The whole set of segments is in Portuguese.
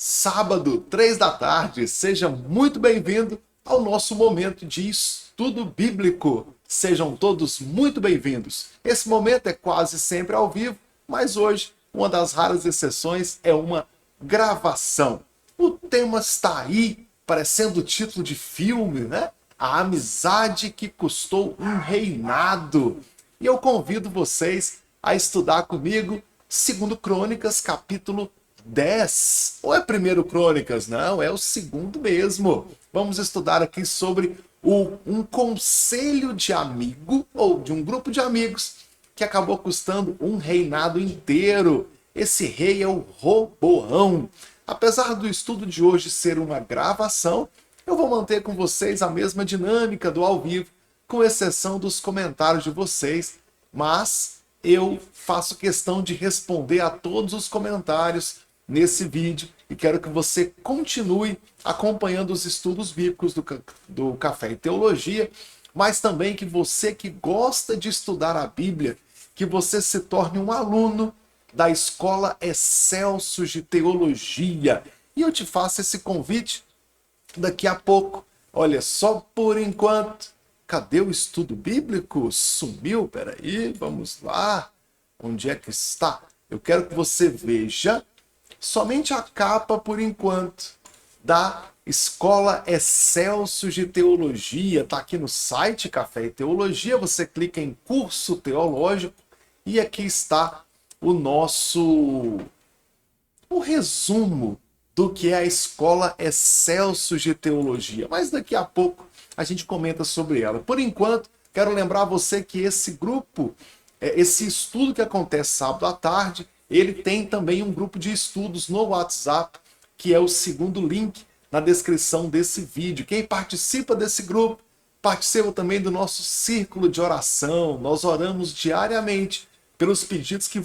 sábado, 3 da tarde. Seja muito bem-vindo ao nosso momento de estudo bíblico. Sejam todos muito bem-vindos. Esse momento é quase sempre ao vivo, mas hoje, uma das raras exceções, é uma gravação. O tema está aí, parecendo o título de filme, né? A amizade que custou um reinado. E eu convido vocês a estudar comigo 2 Crônicas, capítulo 10. Ou é 1 Crônicas? Não, é o segundo mesmo. Vamos estudar aqui sobre um conselho de amigo, ou de um grupo de amigos, que acabou custando um reinado inteiro. Esse rei é o Roboão. Apesar do estudo de hoje ser uma gravação, eu vou manter com vocês a mesma dinâmica do ao vivo, com exceção dos comentários de vocês, mas eu faço questão de responder a todos os comentários nesse vídeo e quero que você continue acompanhando os estudos bíblicos do Café e Teologia, mas também que você que gosta de estudar a Bíblia, que você se torne um aluno da Escola Excelsius de Teologia. E eu te faço esse convite daqui a pouco. Olha, só por enquanto. Cadê o estudo bíblico? Sumiu? Peraí, vamos lá. Onde é que está? Eu quero que você veja somente a capa, por enquanto, da Escola Excelsius de Teologia. Está aqui no site Café e Teologia. Você clica em curso teológico e aqui está o resumo do que é a Escola Excelsius de Teologia. Mas daqui a pouco a gente comenta sobre ela. Por enquanto, quero lembrar você que esse grupo, esse estudo que acontece sábado à tarde, ele tem também um grupo de estudos no WhatsApp, que é o segundo link na descrição desse vídeo. Quem participa desse grupo, participa também do nosso círculo de oração. Nós oramos diariamente pelos pedidos que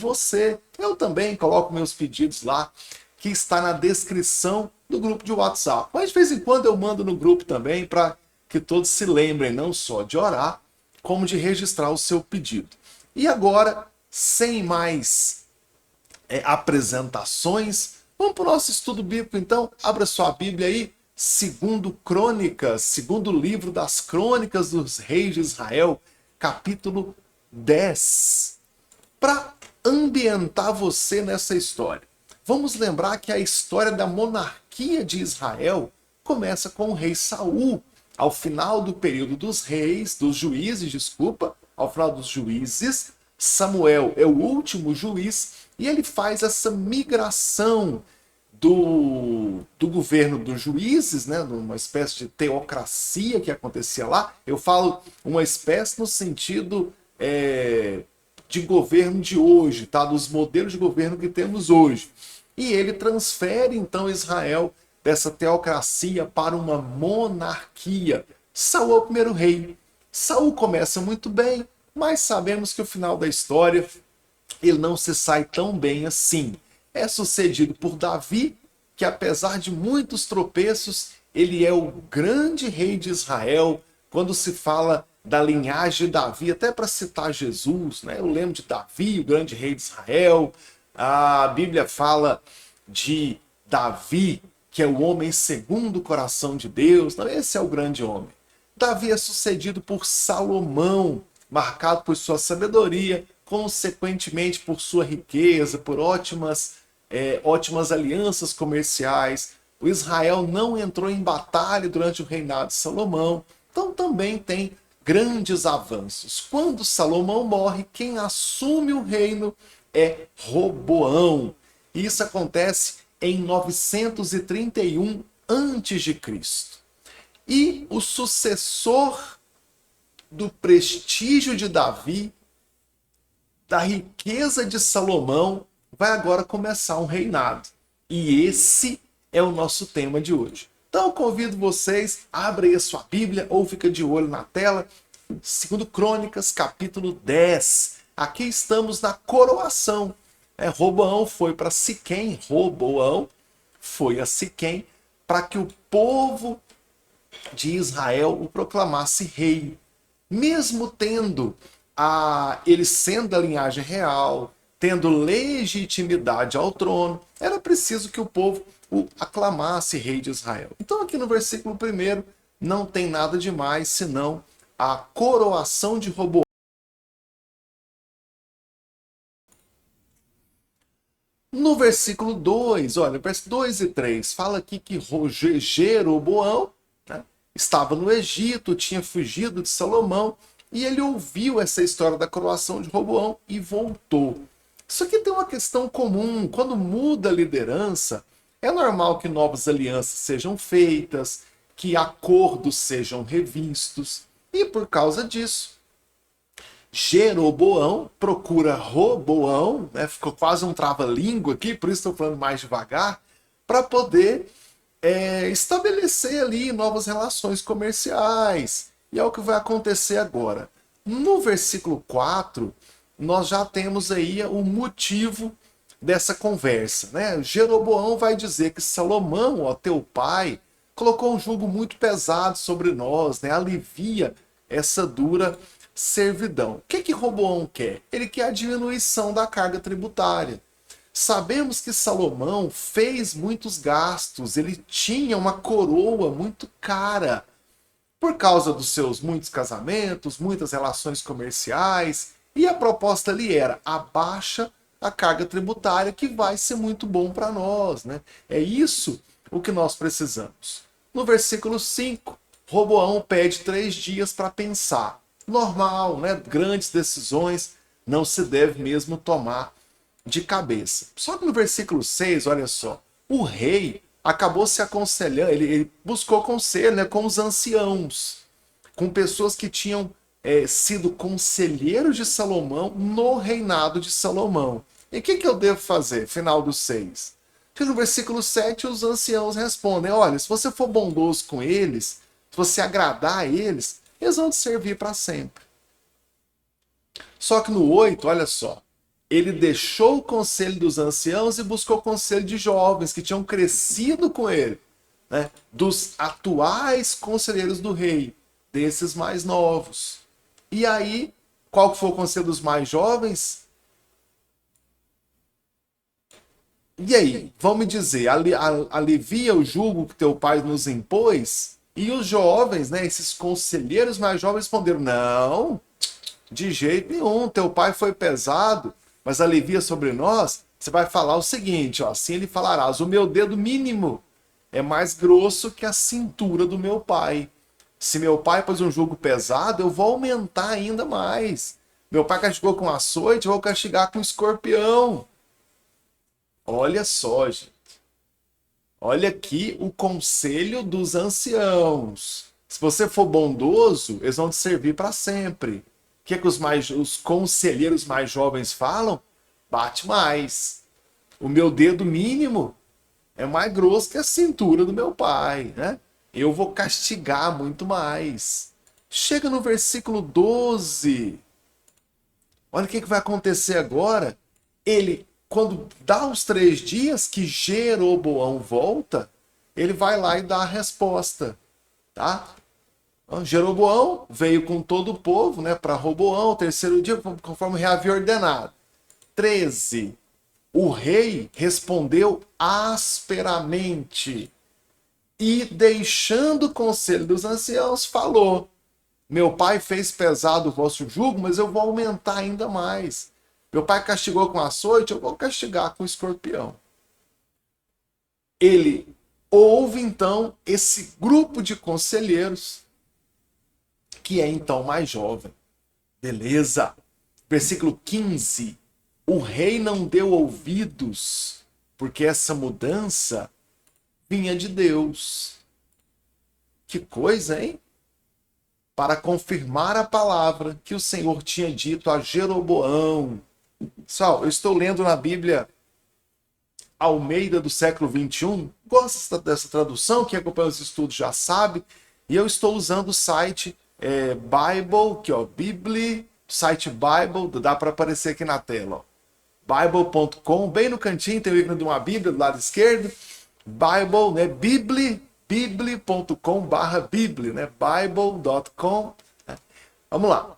eu também coloco meus pedidos lá, que está na descrição do grupo de WhatsApp. Mas de vez em quando eu mando no grupo também para que todos se lembrem não só de orar, como de registrar o seu pedido. E agora, sem mais apresentações, vamos para o nosso estudo bíblico então. Abra sua Bíblia aí, 2 Crônicas, segundo livro das Crônicas dos Reis de Israel, capítulo 10. Para ambientar você nessa história, vamos lembrar que a história da monarquia de Israel começa com o rei Saul. Ao final do período dos juízes, ao final dos juízes, Samuel é o último juiz e ele faz essa migração do governo dos juízes, né, uma espécie de teocracia que acontecia lá. Eu falo uma espécie no sentido de governo de hoje, tá? Dos modelos de governo que temos hoje. E ele transfere então Israel dessa teocracia para uma monarquia. Saul é o primeiro rei. Saul começa muito bem, mas sabemos que o final da história ele não se sai tão bem assim. É sucedido por Davi, que apesar de muitos tropeços, ele é o grande rei de Israel. Quando se fala da linhagem de Davi, até para citar Jesus, né? Eu lembro de Davi, o grande rei de Israel. A Bíblia fala de Davi, que é o homem segundo o coração de Deus. Não, esse é o grande homem. Davi é sucedido por Salomão, marcado por sua sabedoria, consequentemente por sua riqueza, por ótimas alianças comerciais. O Israel não entrou em batalha durante o reinado de Salomão, então também tem grandes avanços. Quando Salomão morre, quem assume o reino é Roboão. E isso acontece em 931 a.C. E o sucessor do prestígio de Davi, da riqueza de Salomão, vai agora começar um reinado. E esse é o nosso tema de hoje. Então eu convido vocês, abre aí a sua Bíblia ou fica de olho na tela. 2 Crônicas, capítulo 10. Aqui estamos na coroação. Roboão foi para Siquém, Roboão foi a Siquém para que o povo de Israel o proclamasse rei. Mesmo tendo ele sendo da linhagem real, tendo legitimidade ao trono, era preciso que o povo o aclamasse rei de Israel. Então aqui no versículo 1 não tem nada demais senão a coroação de Roboão. No versículo 2, olha, versos 2 e 3, fala aqui que Jeroboão, né, estava no Egito, tinha fugido de Salomão, e ele ouviu essa história da coroação de Roboão e voltou. Isso aqui tem uma questão comum, quando muda a liderança, é normal que novas alianças sejam feitas, que acordos sejam revistos, e por causa disso, Jeroboão procura Roboão, né? Ficou quase um trava-língua aqui, por isso estou falando mais devagar, para poder estabelecer ali novas relações comerciais. E é o que vai acontecer agora. No versículo 4, nós já temos aí o motivo dessa conversa, né? Jeroboão vai dizer que Salomão, ó, teu pai, colocou um jugo muito pesado sobre nós, né? Alivia essa dura servidão. O que Roboão quer? Ele quer a diminuição da carga tributária. Sabemos que Salomão fez muitos gastos, ele tinha uma coroa muito cara, por causa dos seus muitos casamentos, muitas relações comerciais, e a proposta ali era: abaixa a carga tributária, que vai ser muito bom para nós, né? É isso o que nós precisamos. No versículo 5, Roboão pede 3 dias para pensar. Normal, né? Grandes decisões não se deve mesmo tomar de cabeça. Só que no versículo 6, olha só, o rei acabou se aconselhando, ele buscou conselho, né, com os anciãos, com pessoas que tinham sido conselheiros de Salomão no reinado de Salomão. E o que eu devo fazer? Final do 6. Que no versículo 7 os anciãos respondem: olha, se você for bondoso com eles, se você agradar a eles, eles vão te servir para sempre. Só que no 8, olha só, ele deixou o conselho dos anciãos e buscou o conselho de jovens que tinham crescido com ele, né? Dos atuais conselheiros do rei, desses mais novos. E aí, qual que foi o conselho dos mais jovens? E aí, vão me dizer, alivia o jugo que teu pai nos impôs? E os jovens, né, esses conselheiros mais jovens responderam: não, de jeito nenhum, teu pai foi pesado, mas alivia sobre nós. Você vai falar o seguinte, ó, assim ele falarás: o meu dedo mínimo é mais grosso que a cintura do meu pai. Se meu pai pôs um jugo pesado, eu vou aumentar ainda mais. Meu pai castigou com açoite, eu vou castigar com escorpião. Olha só, gente. Olha aqui o conselho dos anciãos. Se você for bondoso, eles vão te servir para sempre. O que os conselheiros mais jovens falam? Bate mais. O meu dedo mínimo é mais grosso que a cintura do meu pai, né? Eu vou castigar muito mais. Chega no versículo 12. Olha o que vai acontecer agora. Ele, quando dá os 3 dias que Jeroboão volta, ele vai lá e dá a resposta, tá? Jeroboão veio com todo o povo, né, para Roboão, o 3º dia, conforme o rei havia ordenado. 13. O rei respondeu asperamente e, deixando o conselho dos anciãos, falou: meu pai fez pesado o vosso jugo, mas eu vou aumentar ainda mais. Meu pai castigou com açoite, eu vou castigar com escorpião. Ele ouve então esse grupo de conselheiros, que é então mais jovem. Beleza. Versículo 15. O rei não deu ouvidos, porque essa mudança vinha de Deus. Que coisa, hein? Para confirmar a palavra que o Senhor tinha dito a Jeroboão. Pessoal, eu estou lendo na Bíblia Almeida do século 21. Gosta dessa tradução? Quem acompanha os estudos já sabe. E eu estou usando o site Bible, que ó, site Bible, dá para aparecer aqui na tela. Bible.com, bem no cantinho tem o ícone de uma Bíblia do lado esquerdo. Bible, né? Bible.com/Bible, né? Bible.com. Vamos lá.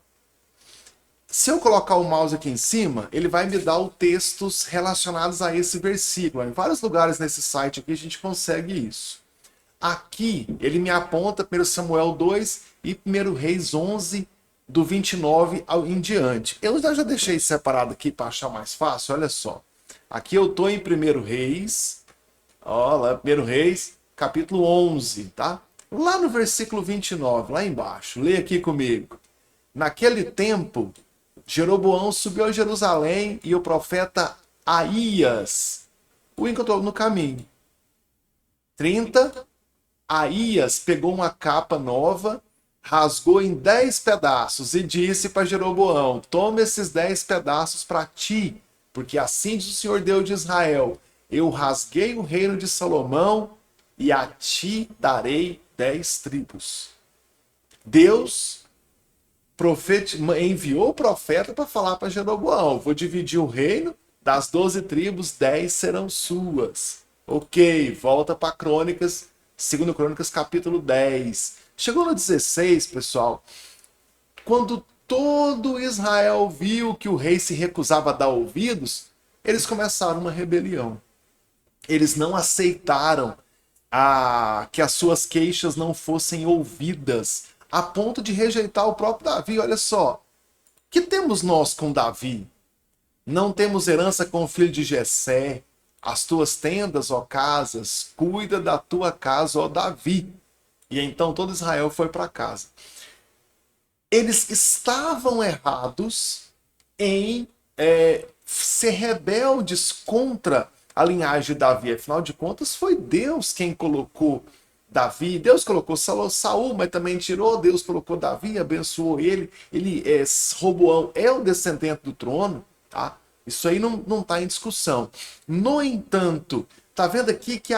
Se eu colocar o mouse aqui em cima, ele vai me dar os textos relacionados a esse versículo. Em vários lugares nesse site aqui a gente consegue isso. Aqui ele me aponta 1 Samuel 2 e 1 Reis 11, do 29 em diante. Eu já deixei separado aqui para achar mais fácil, olha só. Aqui eu estou em 1 Reis, ó, lá 1 Reis, capítulo 11, tá? Lá no versículo 29, lá embaixo, leia aqui comigo. Naquele tempo, Jeroboão subiu a Jerusalém e o profeta Aías o encontrou no caminho. 30, Aías pegou uma capa nova, rasgou em 10 pedaços e disse para Jeroboão: toma esses 10 pedaços para ti, porque assim diz o Senhor Deus de Israel: eu rasguei o reino de Salomão e a ti darei 10 tribos. Deus enviou o profeta para falar para Jeroboão: vou dividir o reino, das 12 tribos, 10 serão suas. Ok, volta para Crônicas, 2 Crônicas capítulo 10. Chegou no 16, pessoal, quando todo Israel viu que o rei se recusava a dar ouvidos, eles começaram uma rebelião. Eles não aceitaram que as suas queixas não fossem ouvidas, a ponto de rejeitar o próprio Davi. Olha só, que temos nós com Davi? Não temos herança com o filho de Jessé. As tuas tendas, ó casas, cuida da tua casa, ó Davi. E então todo Israel foi para casa. Eles estavam errados em ser rebeldes contra a linhagem de Davi. Afinal de contas, foi Deus quem colocou Davi. Deus colocou Saul, mas também tirou. Deus colocou Davi, abençoou ele. Roboão é o descendente do trono, tá? Isso aí não está em discussão. No entanto, tá vendo aqui que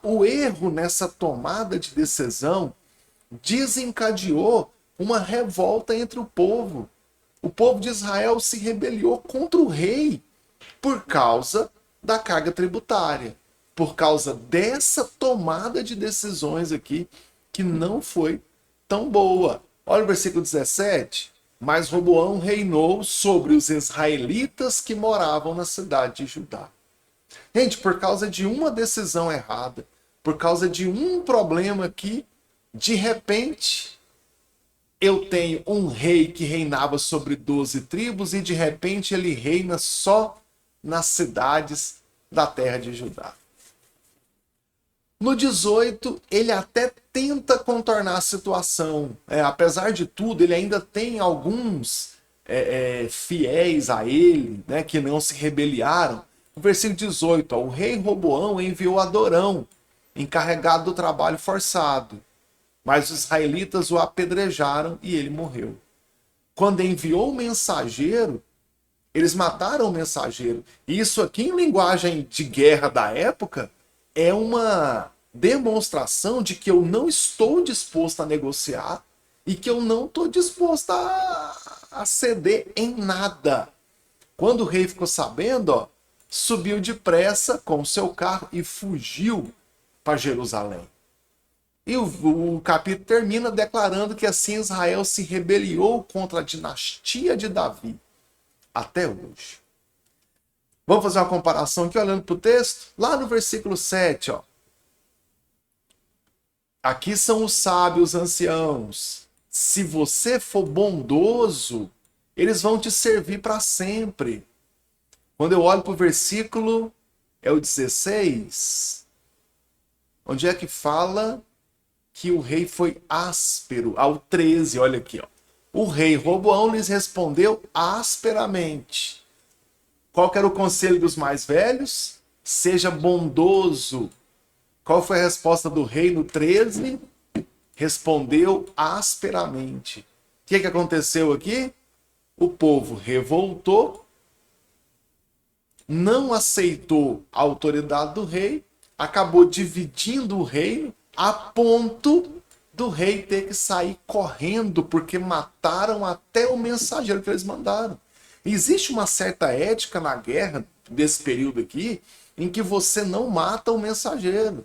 o erro nessa tomada de decisão desencadeou uma revolta entre o povo. O povo de Israel se rebeliou contra o rei por causa da carga tributária, por causa dessa tomada de decisões aqui que não foi tão boa. Olha o versículo 17. Mas Roboão reinou sobre os israelitas que moravam na cidade de Judá. Gente, por causa de uma decisão errada, por causa de um problema aqui, de repente, eu tenho um rei que reinava sobre 12 tribos e de repente ele reina só nas cidades da terra de Judá. No 18, ele até tenta contornar a situação. Apesar de tudo, ele ainda tem alguns fiéis a ele, né, que não se rebeliaram. No versículo 18, o rei Roboão enviou Adorão, encarregado do trabalho forçado. Mas os israelitas o apedrejaram e ele morreu. Quando enviou o mensageiro, eles mataram o mensageiro. E isso aqui, em linguagem de guerra da época, é uma demonstração de que eu não estou disposto a negociar e que eu não estou disposto a ceder em nada. Quando o rei ficou sabendo, subiu depressa com o seu carro e fugiu para Jerusalém. E o capítulo termina declarando que assim Israel se rebeliou contra a dinastia de Davi até hoje. Vamos fazer uma comparação aqui olhando para o texto? Lá no versículo 7, ó. Aqui são os sábios anciãos. Se você for bondoso, eles vão te servir para sempre. Quando eu olho para o versículo, é o 16, onde é que fala que o rei foi áspero. Ao 13, olha aqui, ó. O rei Roboão lhes respondeu asperamente. Qual que era o conselho dos mais velhos? Seja bondoso. Qual foi a resposta do rei no 13? Respondeu asperamente. O que aconteceu aqui? O povo revoltou, não aceitou a autoridade do rei, acabou dividindo o reino, a ponto do rei ter que sair correndo, porque mataram até o mensageiro que eles mandaram. Existe uma certa ética na guerra desse período aqui, em que você não mata o mensageiro.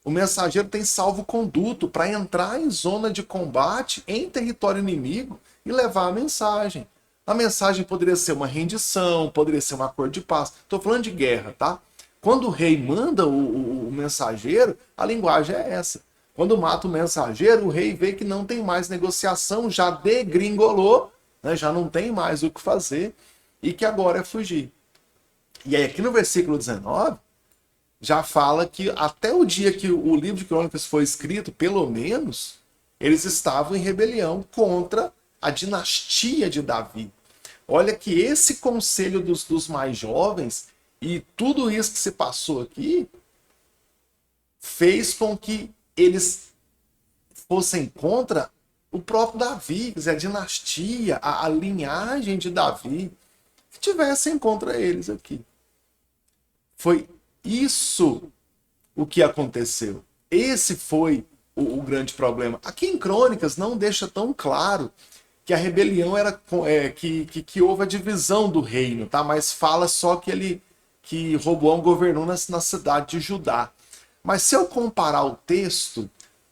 O mensageiro tem salvo-conduto para entrar em zona de combate em território inimigo e levar a mensagem. A mensagem poderia ser uma rendição, poderia ser um acordo de paz. Estou falando de guerra, tá? Quando o rei manda o mensageiro, a linguagem é essa. Quando mata o mensageiro, o rei vê que não tem mais negociação, já degringolou, né, já não tem mais o que fazer, e que agora é fugir. E aí aqui no versículo 19, já fala que até o dia que o livro de Crônicas foi escrito, pelo menos, eles estavam em rebelião contra a dinastia de Davi. Olha que esse conselho dos mais jovens e tudo isso que se passou aqui fez com que eles fossem contra o próprio Davi, quer dizer, a dinastia, a linhagem de Davi, que tivessem contra eles aqui. Foi isso o que aconteceu. Esse foi o grande problema. Aqui em Crônicas não deixa tão claro que a rebelião era que houve a divisão do reino, tá? Mas fala só que Roboão governou na cidade de Judá. Mas se eu comparar o texto,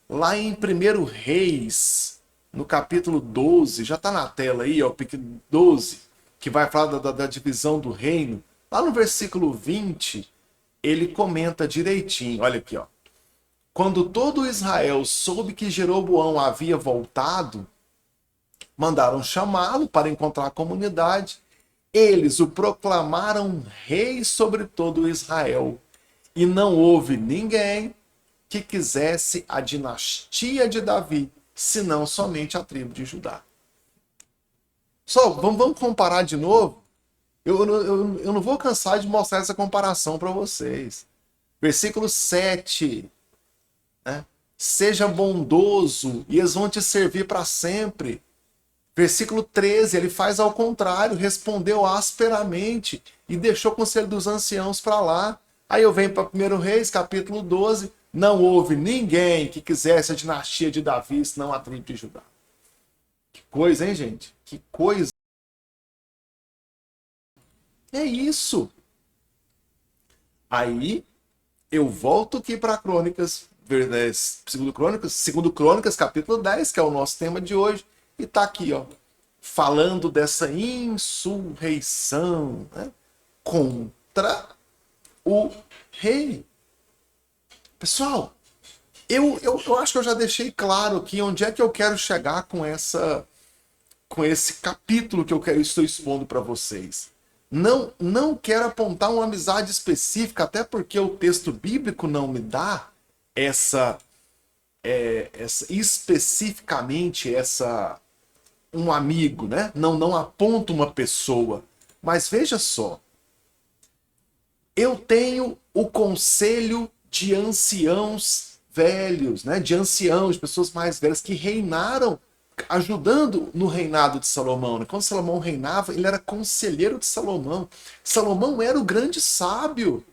lá em 1 Reis, no capítulo 12, já está na tela aí, ó, 12, que vai falar da divisão do reino, lá no versículo 20, ele comenta direitinho, olha aqui, ó. Quando todo Israel soube que Jeroboão havia voltado, mandaram chamá-lo para encontrar a comunidade. Eles o proclamaram rei sobre todo Israel. E não houve ninguém que quisesse a dinastia de Davi, senão somente a tribo de Judá. Só, vamos comparar de novo? Eu não vou cansar de mostrar essa comparação para vocês. Versículo 7. Né? Seja bondoso e eles vão te servir para sempre. Versículo 13, ele faz ao contrário, respondeu asperamente e deixou o conselho dos anciãos para lá. Aí eu venho para 1 Reis, capítulo 12, não houve ninguém que quisesse a dinastia de Davi, senão a tribo de Judá. Que coisa, hein, gente? Que coisa. É isso. Aí eu volto aqui para Crônicas, segundo Crônicas, capítulo 10, que é o nosso tema de hoje. E está aqui, ó, falando dessa insurreição, né, contra o rei. Pessoal, eu acho que eu já deixei claro aqui onde é que eu quero chegar com esse capítulo que estou expondo para vocês. Não quero apontar uma amizade específica, até porque o texto bíblico não me dá especificamente um amigo, né? Não aponta uma pessoa. Mas veja só, eu tenho o conselho de anciãos velhos, né? De anciãos, de pessoas mais velhas que reinaram, ajudando no reinado de Salomão. Né? Quando Salomão reinava, ele era conselheiro de Salomão. Salomão era o grande sábio.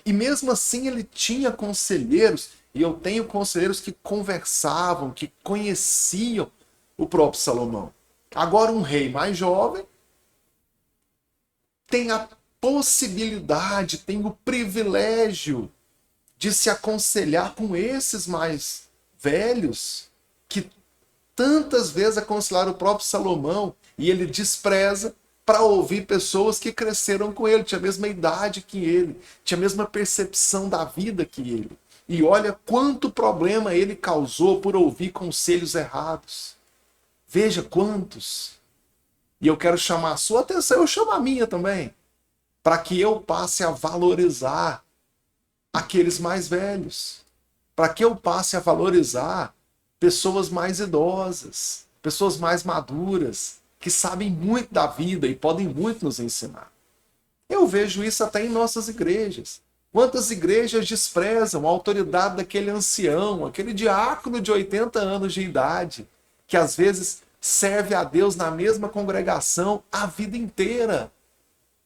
E mesmo assim ele tinha conselheiros, e eu tenho conselheiros que conversavam, que conheciam o próprio Salomão. Agora um rei mais jovem tem a possibilidade, tem o privilégio de se aconselhar com esses mais velhos que tantas vezes aconselharam o próprio Salomão e ele despreza para ouvir pessoas que cresceram com ele, tinha a mesma idade que ele, tinha a mesma percepção da vida que ele. E olha quanto problema ele causou por ouvir conselhos errados. Veja quantos. E eu quero chamar a sua atenção, eu chamo a minha também, para que eu passe a valorizar aqueles mais velhos, para que eu passe a valorizar pessoas mais idosas, pessoas mais maduras, que sabem muito da vida e podem muito nos ensinar. Eu vejo isso até em nossas igrejas. Quantas igrejas desprezam a autoridade daquele ancião, aquele diácono de 80 anos de idade, que às vezes serve a Deus na mesma congregação a vida inteira.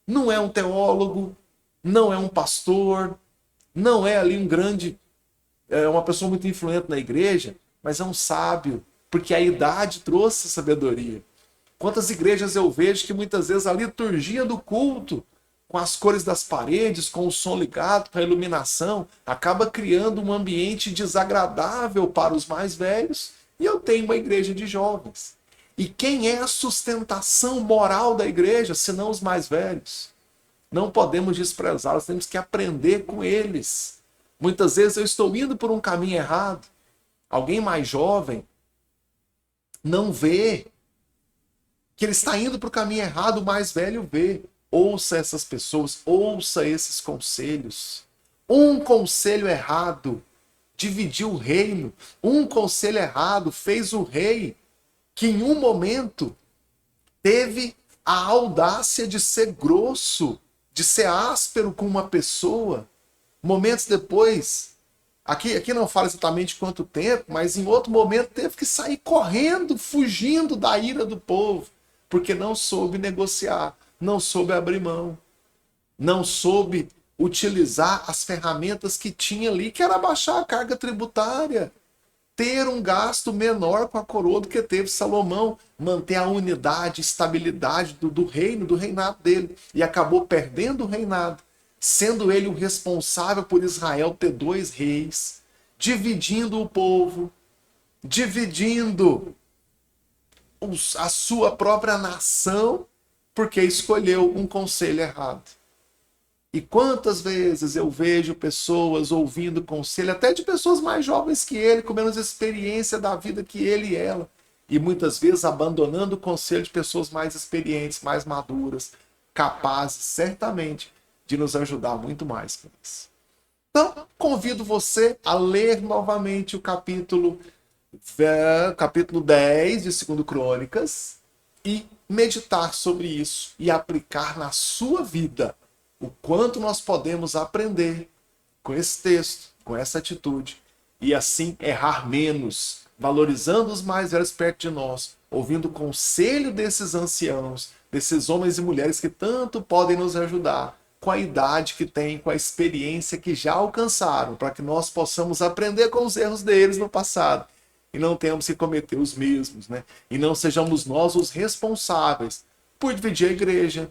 Não é um teólogo, não é um pastor, não é ali uma pessoa muito influente na igreja, mas é um sábio, porque a idade trouxe sabedoria. Quantas igrejas eu vejo que muitas vezes a liturgia do culto, com as cores das paredes, com o som ligado, com a iluminação, acaba criando um ambiente desagradável para os mais velhos, e eu tenho uma igreja de jovens. E quem é a sustentação moral da igreja, senão os mais velhos? Não podemos desprezá-los, temos que aprender com eles. Muitas vezes eu estou indo por um caminho errado. Alguém mais jovem não vê que ele está indo para o caminho errado, o mais velho vê. Ouça essas pessoas, ouça esses conselhos. Um conselho errado dividiu o reino. Um conselho errado fez o rei, que em um momento teve a audácia de ser grosso, de ser áspero com uma pessoa. Momentos depois, aqui não fala exatamente quanto tempo, mas em outro momento teve que sair correndo, fugindo da ira do povo, porque não soube negociar, não soube abrir mão, não soube utilizar as ferramentas que tinha ali, que era baixar a carga tributária, ter um gasto menor com a coroa do que teve Salomão, manter a unidade, estabilidade do reino, do reinado dele, e acabou perdendo o reinado, sendo ele o responsável por Israel ter 2 reis, dividindo o povo, dividindo a sua própria nação, porque escolheu um conselho errado. E quantas vezes eu vejo pessoas ouvindo conselho, até de pessoas mais jovens que ele, com menos experiência da vida que ele e ela, e muitas vezes abandonando o conselho de pessoas mais experientes, mais maduras, capazes, certamente, de nos ajudar muito mais com isso. Então, convido você a ler novamente o capítulo 10 de 2 Crônicas e meditar sobre isso e aplicar na sua vida o quanto nós podemos aprender com esse texto, com essa atitude, e assim errar menos, valorizando os mais velhos perto de nós, ouvindo o conselho desses anciãos, desses homens e mulheres que tanto podem nos ajudar, com a idade que têm, com a experiência que já alcançaram, para que nós possamos aprender com os erros deles no passado e não tenhamos que cometer os mesmos, né? E não sejamos nós os responsáveis por dividir a igreja,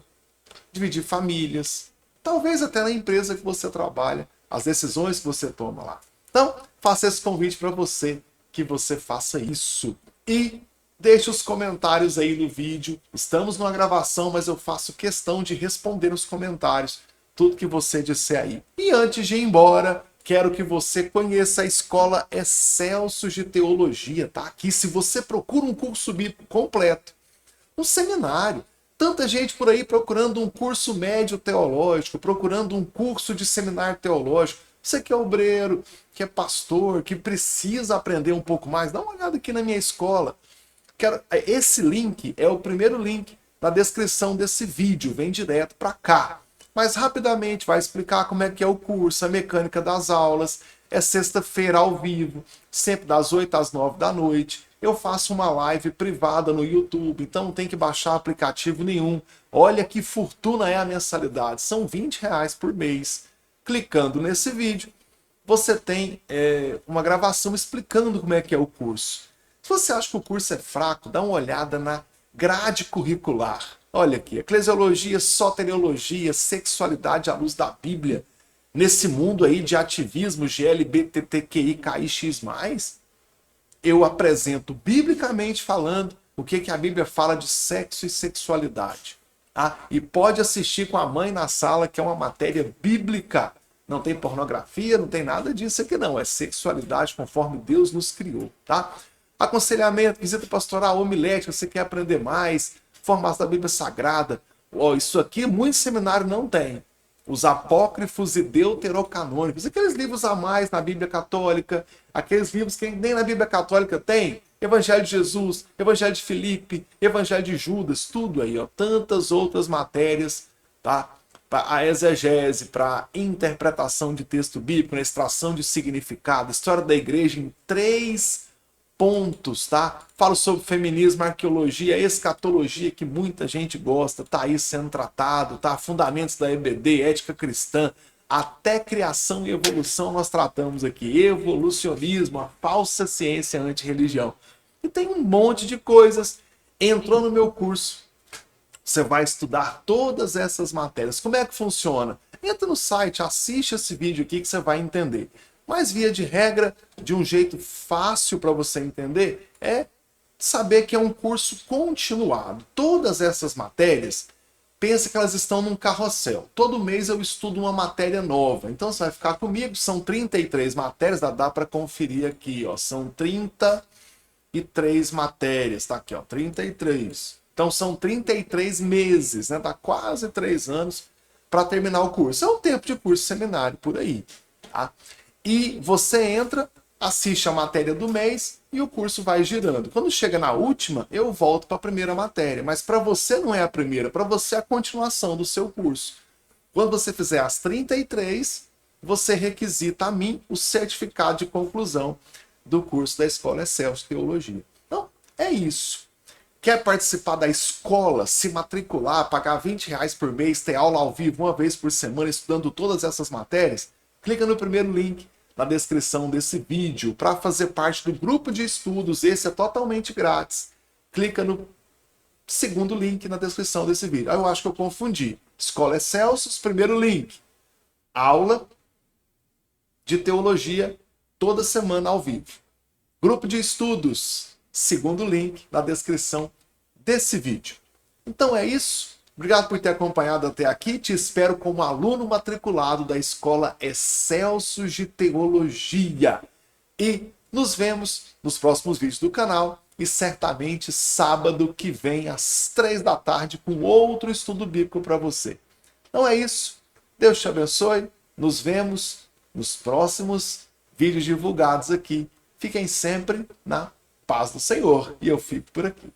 dividir famílias, talvez até na empresa que você trabalha, as decisões que você toma lá. Então, faça esse convite para você, que você faça isso. E deixe os comentários aí no vídeo. Estamos numa gravação, mas eu faço questão de responder os comentários, tudo que você disser aí. E antes de ir embora, quero que você conheça a Escola Excelsius de Teologia, tá? Aqui, se você procura um curso bíblico completo, um seminário, tanta gente por aí procurando um curso médio teológico, procurando um curso de seminário teológico. Você que é obreiro, que é pastor, que precisa aprender um pouco mais, dá uma olhada aqui na minha escola. Esse link é o primeiro link na descrição desse vídeo, vem direto para cá. Mas rapidamente vai explicar como é que é o curso, a mecânica das aulas. É sexta-feira ao vivo, sempre das 8 às 9 da noite. Eu faço uma live privada no YouTube, então não tem que baixar aplicativo nenhum. Olha que fortuna é a mensalidade, são R$ 20 por mês. Clicando nesse vídeo, você tem uma gravação explicando como é que é o curso. Se você acha que o curso é fraco, dá uma olhada na grade curricular. Olha aqui, eclesiologia, soteriologia, sexualidade à luz da Bíblia. Nesse mundo aí de ativismo LGBTQIA+, eu apresento biblicamente falando o que a Bíblia fala de sexo e sexualidade. Tá? E pode assistir com a mãe na sala, que é uma matéria bíblica. Não tem pornografia, não tem nada disso aqui não. É sexualidade conforme Deus nos criou. Tá? Aconselhamento, visita pastoral, homilética, você quer aprender mais, formação da Bíblia Sagrada. Isso aqui muito seminário não tem. Os apócrifos e deuterocanônicos, aqueles livros a mais na Bíblia Católica, aqueles livros que nem na Bíblia Católica tem, Evangelho de Jesus, Evangelho de Filipe, Evangelho de Judas, tudo aí, ó, tantas outras matérias, tá? Para a exegese, para interpretação de texto bíblico, extração de significado, história da igreja em 3 pontos, tá? Falo sobre feminismo, arqueologia, escatologia, que muita gente gosta, tá aí sendo tratado, tá? Fundamentos da EBD, ética cristã, até criação e evolução nós tratamos aqui. Evolucionismo, a falsa ciência anti-religião. E tem um monte de coisas. Entrou no meu curso, você vai estudar todas essas matérias. Como é que funciona? Entra no site, assiste esse vídeo aqui que você vai entender. Mas, via de regra, de um jeito fácil para você entender, é saber que é um curso continuado. Todas essas matérias, pensa que elas estão num carrossel. Todo mês eu estudo uma matéria nova. Então você vai ficar comigo, são 33 matérias, dá para conferir aqui, ó, são 33 matérias, tá aqui, ó, 33. Então são 33 meses, né? Dá quase 3 anos para terminar o curso. É um tempo de curso seminário por aí, tá? E você entra, assiste a matéria do mês e o curso vai girando. Quando chega na última, eu volto para a primeira matéria. Mas para você não é a primeira, para você é a continuação do seu curso. Quando você fizer as 33, você requisita a mim o certificado de conclusão do curso da Escola Excelsior Teologia. Então, é isso. Quer participar da escola, se matricular, pagar R$ 20 por mês, ter aula ao vivo uma vez por semana, estudando todas essas matérias? Clica no primeiro link na descrição desse vídeo para fazer parte do grupo de estudos. Esse é totalmente grátis. Clica no segundo link na descrição desse vídeo. Eu acho que eu confundi. Escola Excelsior, primeiro link. Aula de teologia toda semana ao vivo. Grupo de estudos, segundo link na descrição desse vídeo. Então é isso. Obrigado por ter acompanhado até aqui. Te espero como aluno matriculado da Escola Excelsior de Teologia. E nos vemos nos próximos vídeos do canal e certamente sábado que vem às 3 da tarde com outro estudo bíblico para você. Então é isso. Deus te abençoe. Nos vemos nos próximos vídeos divulgados aqui. Fiquem sempre na paz do Senhor. E eu fico por aqui.